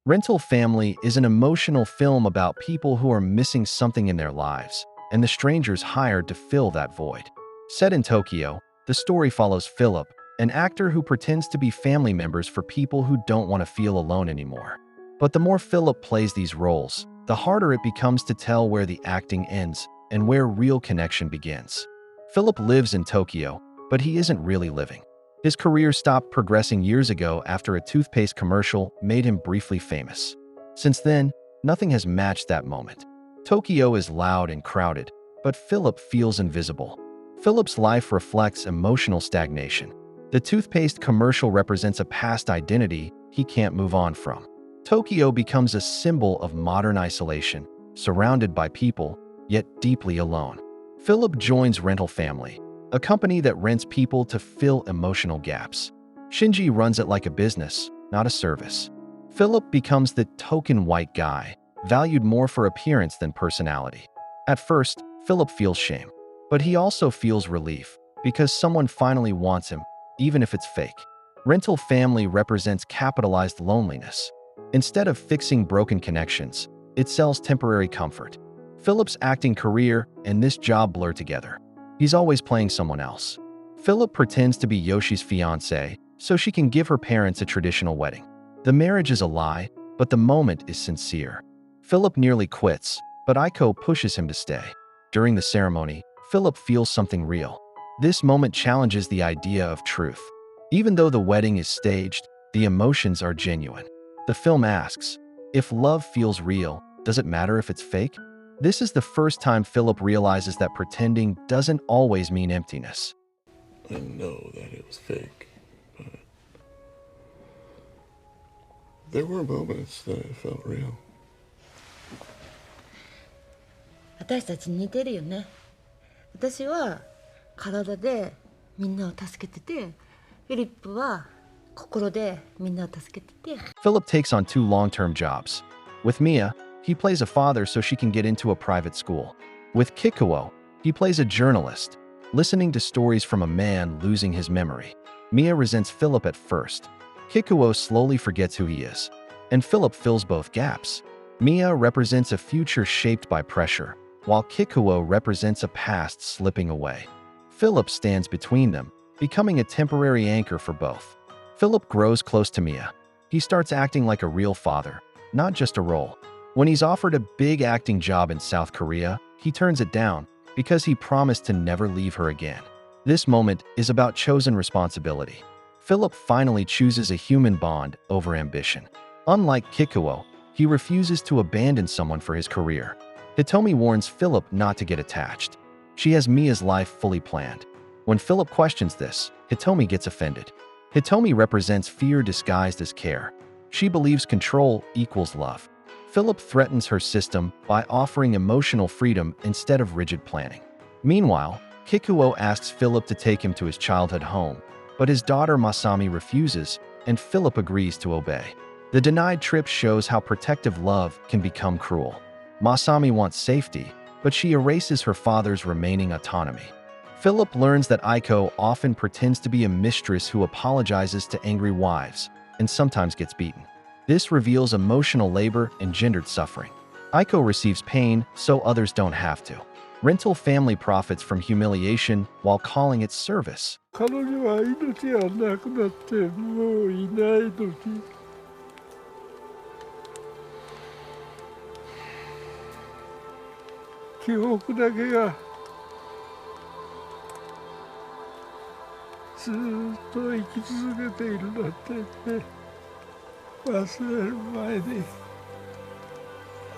Rental Family is an emotional film about people who are missing something in their lives, and the strangers hired to fill that void. Set in Tokyo, the story follows Philip, an actor who pretends to be family members for people who don't want to feel alone anymore. But the more Philip plays these roles, the harder it becomes to tell where the acting ends and where real connection begins. Philip lives in Tokyo, but he isn't really living. His career stopped progressing years ago after a toothpaste commercial made him briefly famous. Since then, nothing has matched that moment. Tokyo is loud and crowded, but Philip feels invisible. Philip's life reflects emotional stagnation. The toothpaste commercial represents a past identity he can't move on from. Tokyo becomes a symbol of modern isolation, surrounded by people, yet deeply alone. Philip joins Rental Family, a company that rents people to fill emotional gaps. Shinji runs it like a business, not a service. Philip becomes the token white guy, valued more for appearance than personality. At first, Philip feels shame, but he also feels relief, because someone finally wants him, even if it's fake. Rental Family represents capitalized loneliness. Instead of fixing broken connections, it sells temporary comfort. Philip's acting career and this job blur together. He's always playing someone else. Philip pretends to be Yoshi's fiancé so she can give her parents a traditional wedding. The marriage is a lie, but the moment is sincere. Philip nearly quits, but Aiko pushes him to stay. During the ceremony, Philip feels something real. This moment challenges the idea of truth. Even though the wedding is staged, the emotions are genuine. The film asks, if love feels real, does it matter if it's fake? This is the first time Philip realizes that pretending doesn't always mean emptiness. I know that it was fake, but there were moments that it felt real. 私たち似てるよね。私は体でみんなを助けてて、フィリップは心でみんなを助けてて。Philip takes on two long-term jobs. With Mia, he plays a father so she can get into a private school. With Kikuo, he plays a journalist, listening to stories from a man losing his memory. Mia resents Philip at first. Kikuo slowly forgets who he is, and Philip fills both gaps. Mia represents a future shaped by pressure, while Kikuo represents a past slipping away. Philip stands between them, becoming a temporary anchor for both. Philip grows close to Mia. He starts acting like a real father, not just a role. When he's offered a big acting job in South Korea, he turns it down because he promised to never leave her again. This moment is about chosen responsibility. Philip finally chooses a human bond over ambition. Unlike Kikuo, he refuses to abandon someone for his career. Hitomi warns Philip not to get attached. She has Mia's life fully planned. When Philip questions this, Hitomi gets offended. Hitomi represents fear disguised as care. She believes control equals love. Philip threatens her system by offering emotional freedom instead of rigid planning. Meanwhile, Kikuo asks Philip to take him to his childhood home, but his daughter Masami refuses, and Philip agrees to obey. The denied trip shows how protective love can become cruel. Masami wants safety, but she erases her father's remaining autonomy. Philip learns that Aiko often pretends to be a mistress who apologizes to angry wives and sometimes gets beaten. This reveals emotional labor and gendered suffering. Aiko receives pain so others don't have to. Rental Family profits from humiliation while calling it service. 彼女は命がなくなってもういない時、記憶だけがずっと生き続けているなんてね、忘れる前に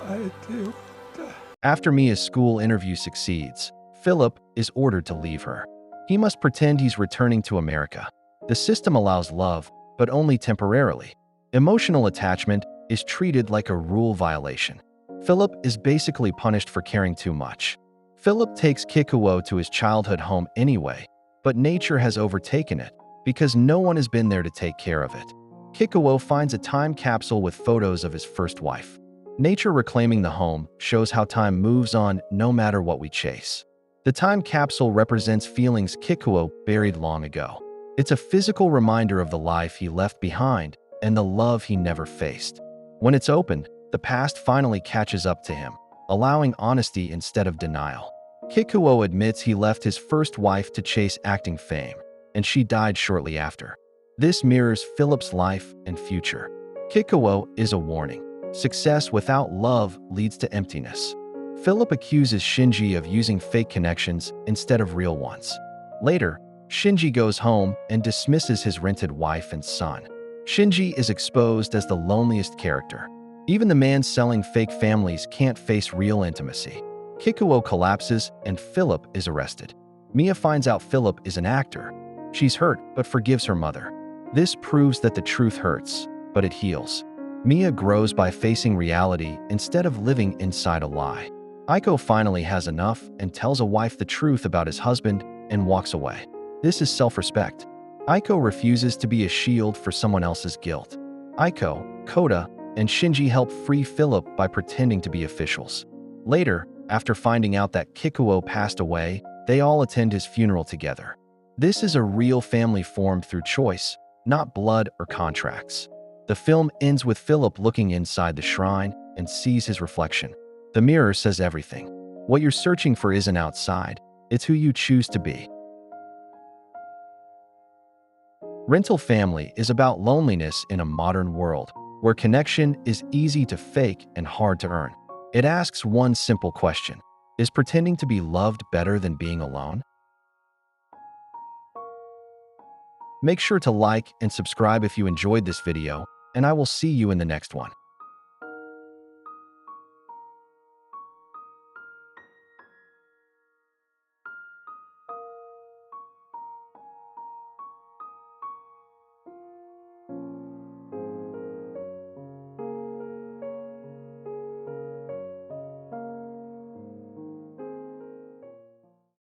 会えてよかった。 After Mia's school interview succeeds, Philip is ordered to leave her. He must pretend he's returning to America. The system allows love, but only temporarily. Emotional attachment is treated like a rule violation. Philip is basically punished for caring too much. Philip takes Kikuo to his childhood home anyway, but nature has overtaken it because no one has been there to take care of it. Kikuo finds a time capsule with photos of his first wife. Nature reclaiming the home shows how time moves on no matter what we chase. The time capsule represents feelings Kikuo buried long ago. It's a physical reminder of the life he left behind and the love he never faced. When it's opened, the past finally catches up to him, allowing honesty instead of denial. Kikuo admits he left his first wife to chase acting fame, and she died shortly after. This mirrors Philip's life and future. Kikuo is a warning. Success without love leads to emptiness. Philip accuses Shinji of using fake connections instead of real ones. Later, Shinji goes home and dismisses his rented wife and son. Shinji is exposed as the loneliest character. Even the man selling fake families can't face real intimacy. Kikuo collapses and Philip is arrested. Mia finds out Philip is an actor. She's hurt but forgives her mother. This proves that the truth hurts, but it heals. Mia grows by facing reality instead of living inside a lie. Aiko finally has enough and tells a wife the truth about his husband and walks away. This is self-respect. Aiko refuses to be a shield for someone else's guilt. Aiko, Koda, and Shinji help free Philip by pretending to be officials. Later, after finding out that Kikuo passed away, they all attend his funeral together. This is a real family formed through choice, not blood or contracts. The film ends with Philip looking inside the shrine and sees his reflection. The mirror says everything. What you're searching for isn't outside, it's who you choose to be. Rental Family is about loneliness in a modern world, where connection is easy to fake and hard to earn. It asks one simple question: is pretending to be loved better than being alone? Make sure to like and subscribe if you enjoyed this video, and I will see you in the next one.